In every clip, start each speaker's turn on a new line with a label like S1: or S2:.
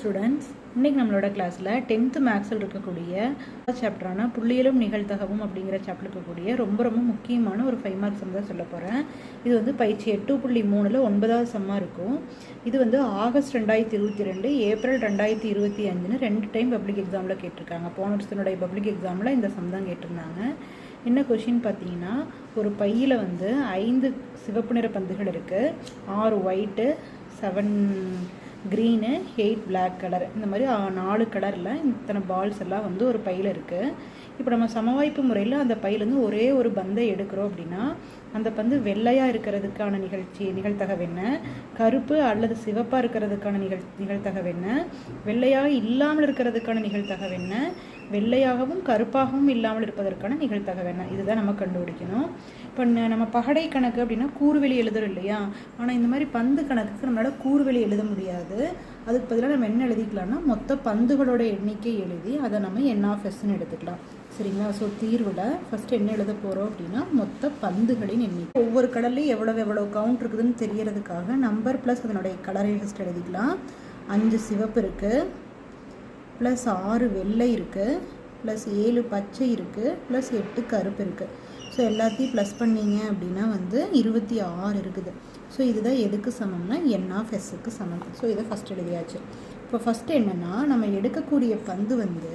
S1: Students, இன்றைக்கி நம்மளோட கிளாஸில் 10th மேக்ஸில் இருக்கக்கூடிய சாப்டரான புள்ளியியலும் நிகழ்தகவும் அப்படிங்கிற சாப்டர் இருக்கக்கூடிய ரொம்ப முக்கியமான ஒரு 5 மார்க்ஸ் சம் தான் சொல்ல போகிறேன். இது வந்து பயிற்சி 8.3ல் 9வது சம்மாக இருக்கும். இது வந்து ஆகஸ்ட் 2022 ஏப்ரல் 2025ன்னு 2 டைம் பப்ளிக் எக்ஸாமில் கேட்டிருக்காங்க. போன வருஷத்தினுடைய பப்ளிக் எக்ஸாமில் இந்த சம் தான் கேட்டிருந்தாங்க. என்ன கொஷின் பார்த்தீங்கன்னா, ஒரு பையில் வந்து 5 சிவப்பு நிற பந்துகள் இருக்குது, 6 ஒயிட்டு, 7 க்ரீனு, 8 பிளாக் கலர், இந்த மாதிரி 4 கலரில் இத்தனை பால்ஸ் எல்லாம் வந்து ஒரு பையில் இருக்குது. இப்போ நம்ம சமவாய்ப்பு முறையில் அந்த பையிலேருந்து ஒரே ஒரு பந்தை எடுக்கிறோம் அப்படின்னா அந்த பந்து வெள்ளையாக இருக்கிறதுக்கான நிகழ்தகவு என்ன, கருப்பு அல்லது சிவப்பாக இருக்கிறதுக்கான நிகழ்தகவு என்ன, வெள்ளையாக இல்லாமல் இருக்கிறதுக்கான நிகழ்தகவு என்ன, வெள்ளையாகவும் கருப்பாகவும் இல்லாமல் இருப்பதற்கான நிகழ்தகவு என்ன, இதுதான் நம்ம கண்டுபிடிக்கணும். இப்போ நம்ம பகடை கணக்கு அப்படின்னா கூறுவெளி எழுதுறோம் இல்லையா, ஆனால் இந்த மாதிரி பந்து கணக்குக்கு நம்மளால் கூறுவெளி எழுத முடியாது. அதுக்கு பதிலாக நம்ம என்ன எழுதிக்கலாம்னா மொத்த பந்துகளோட எண்ணிக்கை எழுதி அதை நம்ம N(S)ன்னு எடுத்துக்கலாம். சரிங்களா? ஸோ தீர்வில் ஃபஸ்ட்டு என்ன எழுத போகிறோம் அப்படின்னா மொத்த பந்துகளின் எண்ணிக்கை. ஒவ்வொரு கடல்லையும் எவ்வளோ கவுண்ட் இருக்குதுன்னு தெரியறதுக்காக நம்பர் ப்ளஸ் அதனுடைய கலரை ஃபஸ்ட் எழுதிக்கலாம். 5 சிவப்பு இருக்குது, ப்ளஸ் 6 வெள்ளை இருக்குது, ப்ளஸ் 7 பச்சை இருக்குது, ப்ளஸ் 8 கருப்பு இருக்குது. ஸோ எல்லாத்தையும் ப்ளஸ் பண்ணிங்க அப்படின்னா வந்து 26 இருக்குது. ஸோ இதுதான் எதுக்கு சமம்னா N(S)க்கு சமம். ஸோ இதை ஃபஸ்ட் எழுதியாச்சு. இப்போ ஃபஸ்ட்டு என்னென்னா, நம்ம எடுக்கக்கூடிய பந்து வந்து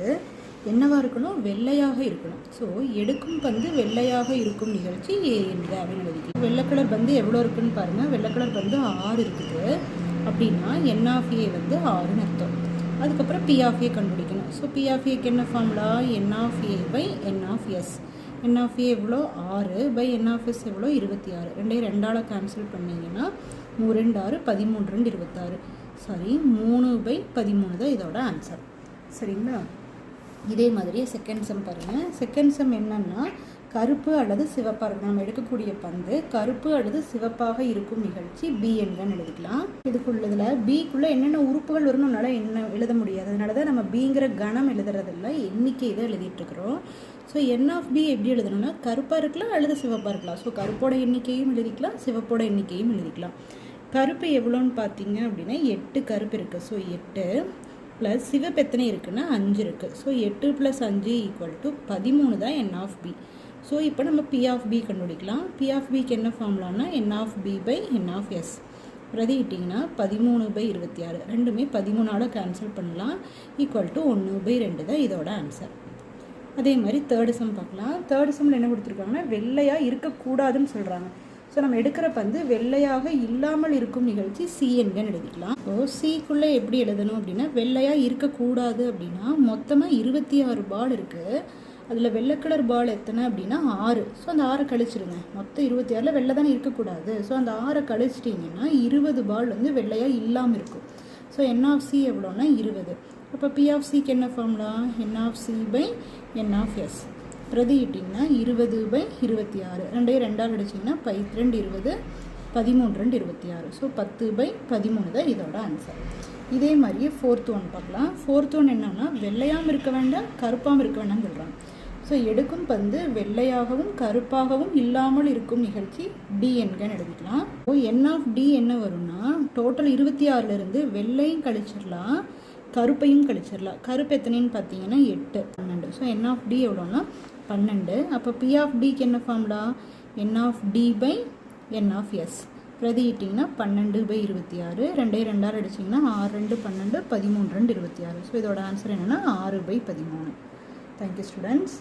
S1: என்னவாக இருக்கணும், வெள்ளையாக இருக்கணும். ஸோ எடுக்கும் பந்து வெள்ளையாக இருக்கும் நிகழ்ச்சி ஏ என்க அப்படின்னு எழுதிக்கலாம். வெள்ளை கலர் பந்து எவ்வளோ இருக்குன்னு பாருங்கள். வெள்ளை கலர் பந்து 6 இருக்குது அப்படின்னா N(A) வந்து 6ன்னு அர்த்தம். அதுக்கப்புறம் P(A) கண்டுபிடிக்கணும். ஸோ P(A)க்கு என்ன ஃபார்முலா, N(A)/N(S). N(A) எவ்வளோ 6/N(S) எவ்வளோ 26. ரெண்டையும் 2ஆல் கேன்சல் பண்ணிங்கன்னா 3 2 6 13 2 26. சாரி, 3/13 தான் இதோட ஆன்சர். சரிங்களா? இதே மாதிரியே செகண்ட் சம் பாருங்கள். செகண்ட் சம் என்னன்னா, கருப்பு அல்லது சிவப்பாக இருக்கும். நம்ம எடுக்கக்கூடிய பந்து கருப்பு அல்லது சிவப்பாக இருக்கும் நிகழ்ச்சி B என்கன்னு எழுதிக்கலாம். இதுக்குள்ளதில் Bக்குள்ளே என்னென்ன உறுப்புகள் வரும்னு நம்மளால் என்ன எழுத முடியாது. அதனால தான் நம்ம Bங்கிற கணம் எழுதுறதில்ல, எண்ணிக்கை தான் எழுதிட்டுருக்குறோம். ஸோ N(B) எப்படி எழுதணும்னா, கருப்பாக இருக்கலாம் அல்லது சிவப்பாக இருக்கலாம். ஸோ கருப்போட எண்ணிக்கையும் எழுதிக்கலாம், சிவப்போட எண்ணிக்கையும் எழுதிக்கலாம். கருப்பு எவ்வளோன்னு பார்த்தீங்க அப்படின்னா 8 கருப்பு இருக்குது. ஸோ 8 ப்ளஸ் சிவப்பு எத்தனை இருக்குன்னா 5 இருக்குது. ஸோ 8 + 5 = 13 தான் N(B). ஸோ இப்போ நம்ம P(B) கண்டுபிடிக்கலாம். P(B)க்கு என்ன ஃபார்முலானா N(B/N(S). பிரதிக்கிட்டிங்கன்னா 13/26. ரெண்டுமே 13ஆல் கேன்சல் பண்ணலாம். =1/2 தான் இதோட ஆன்சர். அதே மாதிரி தேர்டு சம் பார்க்கலாம். தேர்டு சம்மில் என்ன கொடுத்துருக்காங்கன்னா, வெள்ளையாக இருக்கக்கூடாதுன்னு சொல்கிறாங்க. ஸோ நம்ம எடுக்கிற பந்து வெள்ளையாக இல்லாமல் இருக்கும் நிகழ்ச்சி C என்கன்னு எழுதிக்கலாம். ஸோ Cக்குள்ளே எப்படி எழுதணும் அப்படின்னா, வெள்ளையாக இருக்கக்கூடாது அப்படின்னா மொத்தமாக 26 பால் இருக்குது. அதில் வெள்ளை கலர் பால் எத்தனை அப்படின்னா 6. ஸோ அந்த 6 கழிச்சிருங்க. மொத்தம் 26ல் வெள்ளை தானே இருக்கக்கூடாது. ஸோ அந்த 6 கழிச்சிட்டிங்கன்னா 20 பால் வந்து வெள்ளையாக இல்லாமல் இருக்கும். So N(C) எவ்வளோன்னா 20. அப்போ P(C)க்கு என்ன ஃபார்முலா, N(C/N(S). பிரதிக்கிட்டிங்கன்னா 20/26. ரெண்டையும் 2ஆல் அடிச்சிங்கன்னா 2 20 13 2 26. ஸோ 10/13 தான் இதோட ஆன்சர். இதே மாதிரியே ஃபோர்த் ஒன் பார்க்கலாம். ஃபோர்த் ஒன் என்னன்னா, வெள்ளையாகவும் இருக்க வேண்டாம் கருப்பாகவும் இருக்க வேண்டாம்னு சொல்கிறாங்க. ஸோ எடுக்கும் பந்து வெள்ளையாகவும் கருப்பாகவும் இல்லாமல் இருக்கும் நிகழ்ச்சி D என்கன்னு எழுதிக்கலாம். ஸோ N(D) என்ன வரும்னா, டோட்டல் 26லேருந்து வெள்ளையும் கழிச்சிடலாம், கருப்பையும் கழிச்சிடலாம். கருப்பு எத்தனைன்னு பார்த்தீங்கன்னா 8 12. So N(D) எவ்வளோன்னா 12. அப்போ P(B)க்கு என்ன ஃபார்முலா, N(D/N(S). பிரதிக்கிட்டிங்கன்னா 12/26. ரெண்டையும் 2ஆல் அடிச்சிங்கன்னா 6 2 12 13 2 26. ஸோ இதோட ஆன்சர் என்னென்னா 6/13. Thank you students.